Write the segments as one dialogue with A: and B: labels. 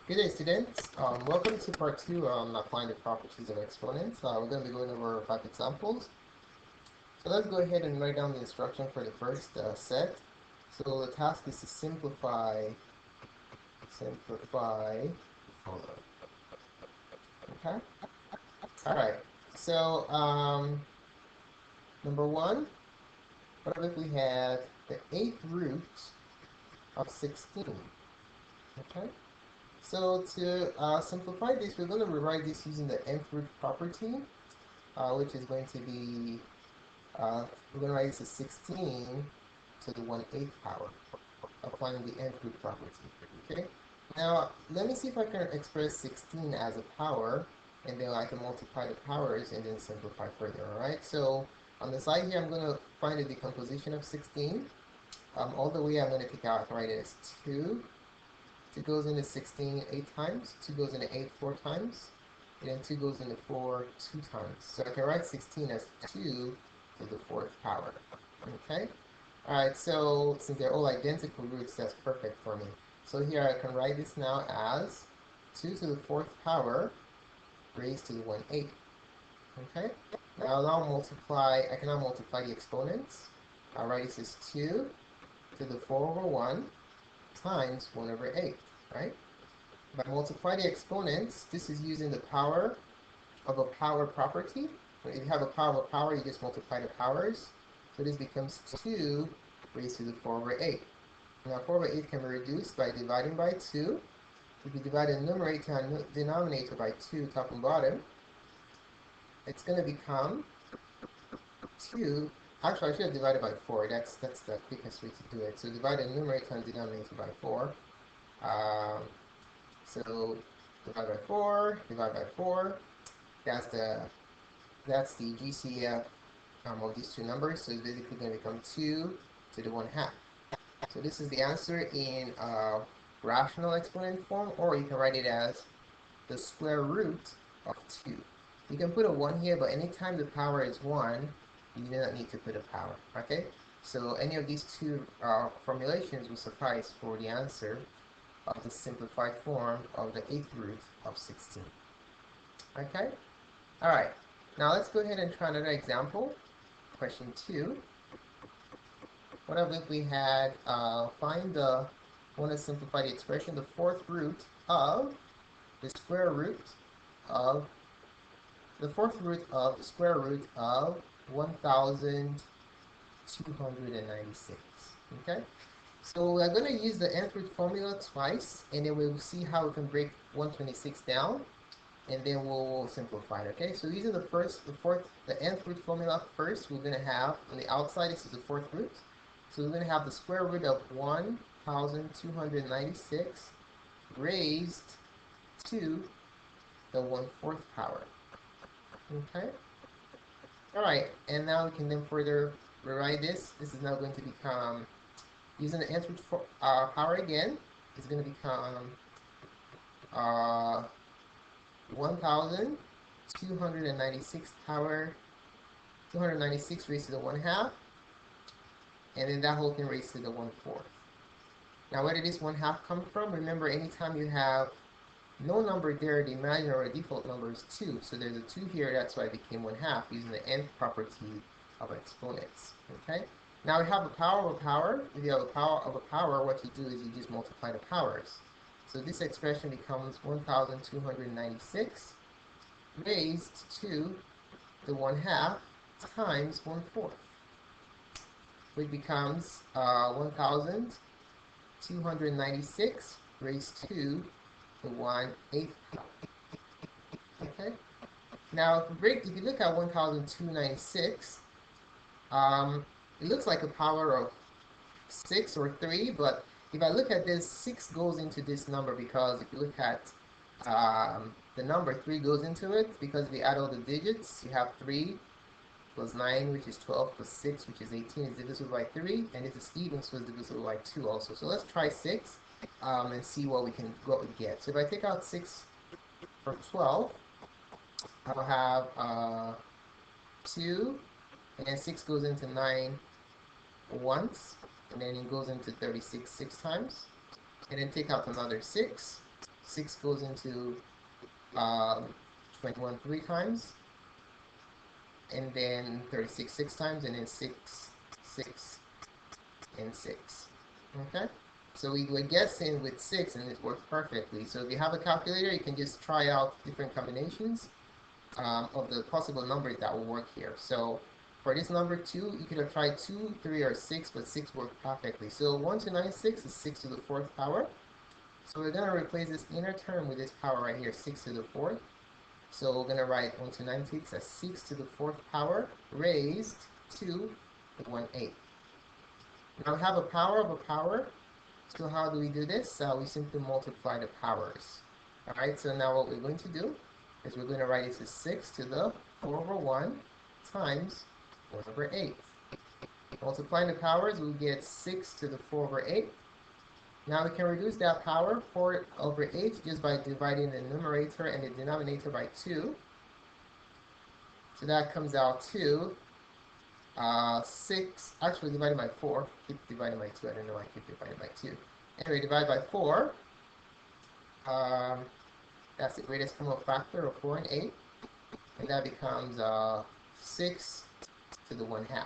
A: Good day, students. Welcome to part 2 on applying the properties of exponents. We're going to be going over 5 examples. So let's go ahead and write down the instruction for the first set. So the task is to simplify. Hold on. Okay. All right. So number 1, what if we have the 8th root of 16? Okay. So to simplify this, we're going to rewrite this using the nth root property, which is going to be, we're going to write this as 16 to the 1/8 power, applying the nth root property. Okay. Now, let me see if I can express 16 as a power, and then I can multiply the powers and then simplify further, all right? So on the side here, I'm going to find the decomposition of 16. All the way I'm going to take out, I can write it as 2. 2 goes into 16 8 times, 2 goes into 8 4 times, and then 2 goes into 4 2 times. So I can write 16 as 2 to the 4th power. Okay? Alright, so since they're all identical roots, that's perfect for me. So here I can write this now as 2 to the 4th power raised to the 1/8. Okay? Now I can now multiply the exponents. I'll write this as 2 to the 4/1 times 1/8, right? If I multiply the exponents, this is using the power of a power property. If you have a power of a power, you just multiply the powers. So this becomes 2 raised to the 4/8. Now 4/8 can be reduced by dividing by 2. If you divide the numerator and denominator by 2, top and bottom, it's going to become 2. Actually, I should have divided by 4. That's the quickest way to do it. So divide the numerator and denominator by 4. So divide by 4, divide by 4. That's the GCF of these two numbers. So it's basically going to become 2 to the 1/2. So this is the answer in rational exponent form, or you can write it as the square root of 2. You can put a 1 here, but anytime the power is 1, you do not need to put a power, okay? So any of these two formulations will suffice for the answer of the simplified form of the 8th root of 16. Okay? Alright, now let's go ahead and try another example. Question 2. What if we had, want to simplify the expression, the 4th root of the square root of, the square root of 1,296. Okay? So we're going to use the nth root formula twice, and then we'll see how we can break 126 down, and then we'll simplify it. Okay? So using the nth root formula first, we're going to have on the outside, this is the 4th root. So we're going to have the square root of 1,296 raised to the 1/4 power. Okay? Alright, and now we can then further rewrite this. This is now going to become, using the nth root power again, it's going to become 1,296 power, 296 raised to the 1/2, and then that whole thing raised to the 1/4. Now where did this 1/2 come from? Remember, anytime you have no number there, the imaginary or default number is 2. So there's a 2 here, that's why it became 1/2 using the nth property of exponents. Okay? Now we have a power of a power. If you have a power of a power, what you do is you just multiply the powers. So this expression becomes 1,296 raised to the 1/2 times 1/4, which becomes 1,296 raised to the 1/8 power. Okay? Now, if you look at 1,296, it looks like a power of 6 or 3, but if I look at this, 6 goes into this number, because if you look at the number 3 goes into it, because we add all the digits, you have 3 plus 9, which is 12, plus 6, which is 18, is divisible by 3, and this is even, so it's divisible by 2 also. So let's try 6 and see what we get. So if I take out 6 from 12, I'll have 2, and then 6 goes into 9 once, and then it goes into 36 6 times, and then take out another 6. 6 goes into 21 3 times, and then 36 6 times, and then 6, 6, and 6. Okay? So we were guessing with 6, and it worked perfectly. So if you have a calculator, you can just try out different combinations of the possible numbers that will work here. So for this number 2, you could have tried 2, 3, or 6, but 6 worked perfectly. So 1296 is 6 to the 4th power. So we're going to replace this inner term with this power right here, 6 to the 4th. So we're going to write 1296 as 6 to the 4th power raised to the 1/8. Now we have a power of a power. So how do we do this? We simply multiply the powers. Alright, so now what we're going to do is we're going to write it as 6 to the 4/1 times 1/8. Multiplying the powers, we get 6 to the 4/8. Now we can reduce that power, 4/8, just by dividing the numerator and the denominator by 2. So that comes out to 6, actually divided by 4. Keep dividing by 2, I don't know why I keep dividing by 2. Anyway, divide by 4. That's the greatest common factor of 4 and 8. And that becomes 6 to the 1/2.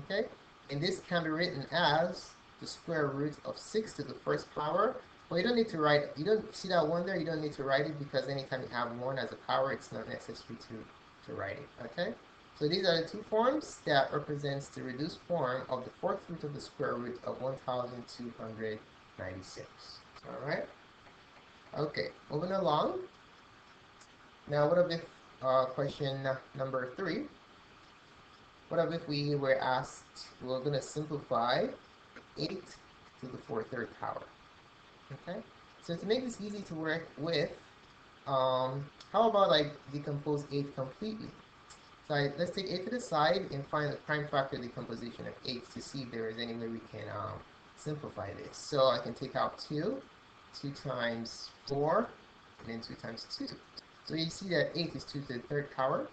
A: Okay? And this can be written as the square root of 6 to the 1st power. Well, you don't need to write it. You don't see that 1 there? You don't need to write it because anytime you have 1 as a power, it's not necessary to write it. Okay? So these are the two forms that represents the reduced form of the 4th root of the square root of 1296. Alright? Okay, moving along. Now, what if question number 3? What if we were asked, we're going to simplify 8 to the 4/3 power? Okay, so to make this easy to work with, how about I decompose 8 completely? So let's take 8 to the side and find the prime factor decomposition of 8 to see if there is any way we can simplify this. So I can take out 2, 2 times 4, and then 2 times 2. So you see that 8 is 2 to the 3rd power.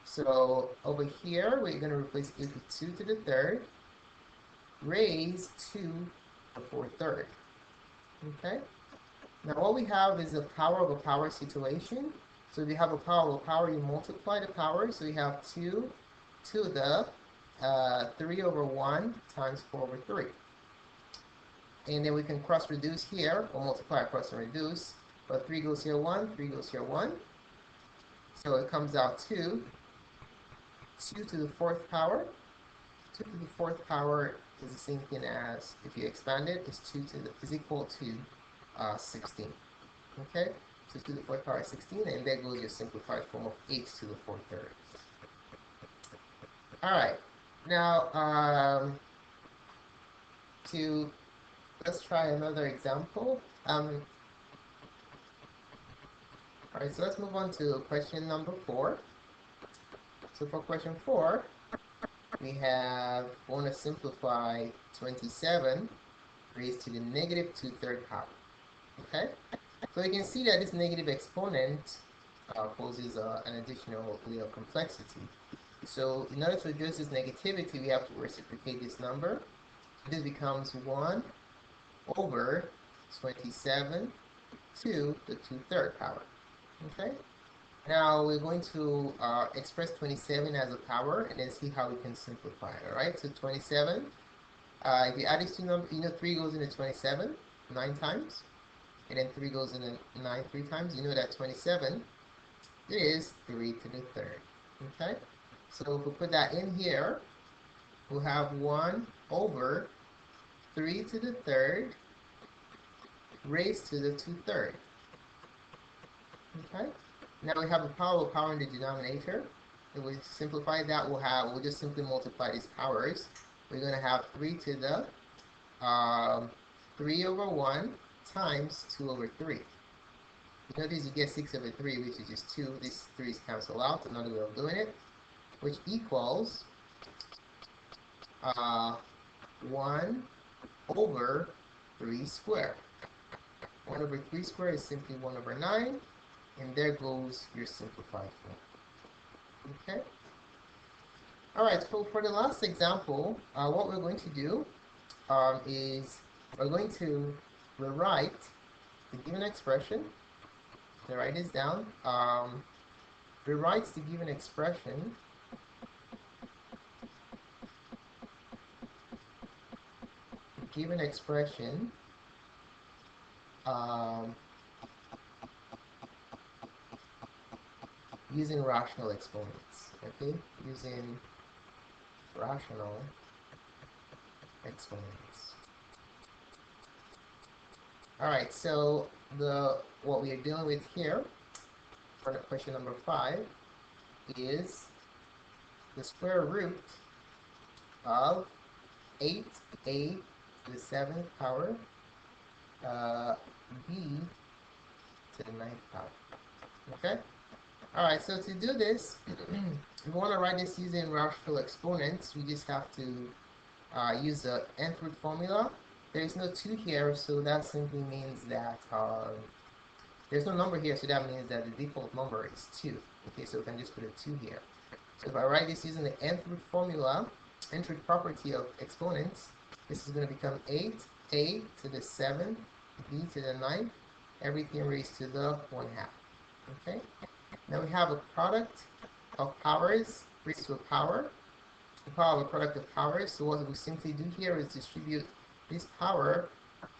A: So over here, we're going to replace 8 with 2 to the 3rd, raised to the 4/3. Okay? Now what we have is a power of a power situation. So if you have a power of a power, you multiply the power. So you have 2 to the 3/1 times 4/3. And then we can cross reduce here, or multiply, cross and reduce. But 3 goes here 1, 3 goes here 1. So it comes out to 2 to the 4th power. 2 to the 4th power is the same thing as, if you expand it, is equal to 16. Okay? So 2 to the 4th power is 16, and there goes your simplified form of 8 to the 4/3. Alright, now let's try another example. Alright, so let's move on to question number 4. So for question 4, we want to simplify 27 raised to the negative 2/3 power. Okay? So you can see that this negative exponent poses an additional layer of complexity. So in order to address this negativity, we have to reciprocate this number. This becomes 1 over 27 to the 2/3 power. Okay? Now we're going to express 27 as a power and then see how we can simplify it. Alright, so 27, if you add these two numbers, 3 goes into 27 9 times, and then 3 goes into 9 3 times. You know that 27 is 3 to the 3rd. Okay, so if we put that in here, we'll have 1 over 3 to the 3rd raised to the 2/3. Okay. Now we have a power in the denominator. If we simplify that, we'll just simply multiply these powers. We're going to have 3 to the 3/1 times 2/3. You notice you get 6/3, which is just 2. These 3's cancel out, another way of doing it, which equals 1 over 3 squared. 1 over 3 squared is simply 1 over 9. And there goes your simplified form. Okay? Alright, so for the last example, what we're going to do is we're going to rewrite the given expression. So write this down. Rewrites the given expression um, using rational exponents. Okay, using rational exponents. All right, so what we are dealing with here for the question number 5 is the square root of 8a to the 7th power b to the 9th power. Okay? All right, so to do this, if we want to write this using rational exponents, we just have to use the nth root formula. There is no 2 here, so that simply means that there's no number here, so that means that the default number is 2. Okay, so we can just put a 2 here. So if I write this using the nth root formula, nth root property of exponents, this is going to become 8a to the 7th, b to the 9th, everything raised to the 1/2. Okay? Now we have a product of powers raised to a power. The power of a product of powers. So what we simply do here is distribute this power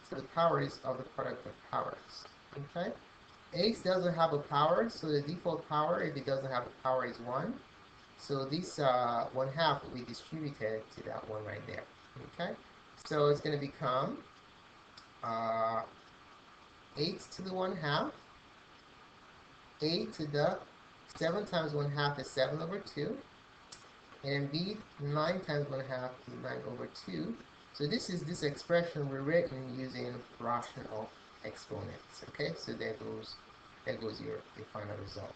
A: to the powers of the product of powers. Okay? 8 doesn't have a power, so the default power, if it doesn't have a power, is 1. So this 1/2 will be distributed to that one right there. Okay? So it's going to become 8 to the 1/2. 8 to the 7 times 1/2 is 7/2. And b, 9 times 1/2 is 9/2. So this is this expression rewritten using rational exponents. Okay, so there goes your final result.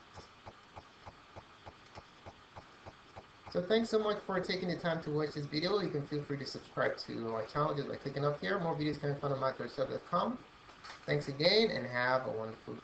A: So thanks so much for taking the time to watch this video. You can feel free to subscribe to my channel just by clicking up here. More videos can be found on mycoach.com. Thanks again, and have a wonderful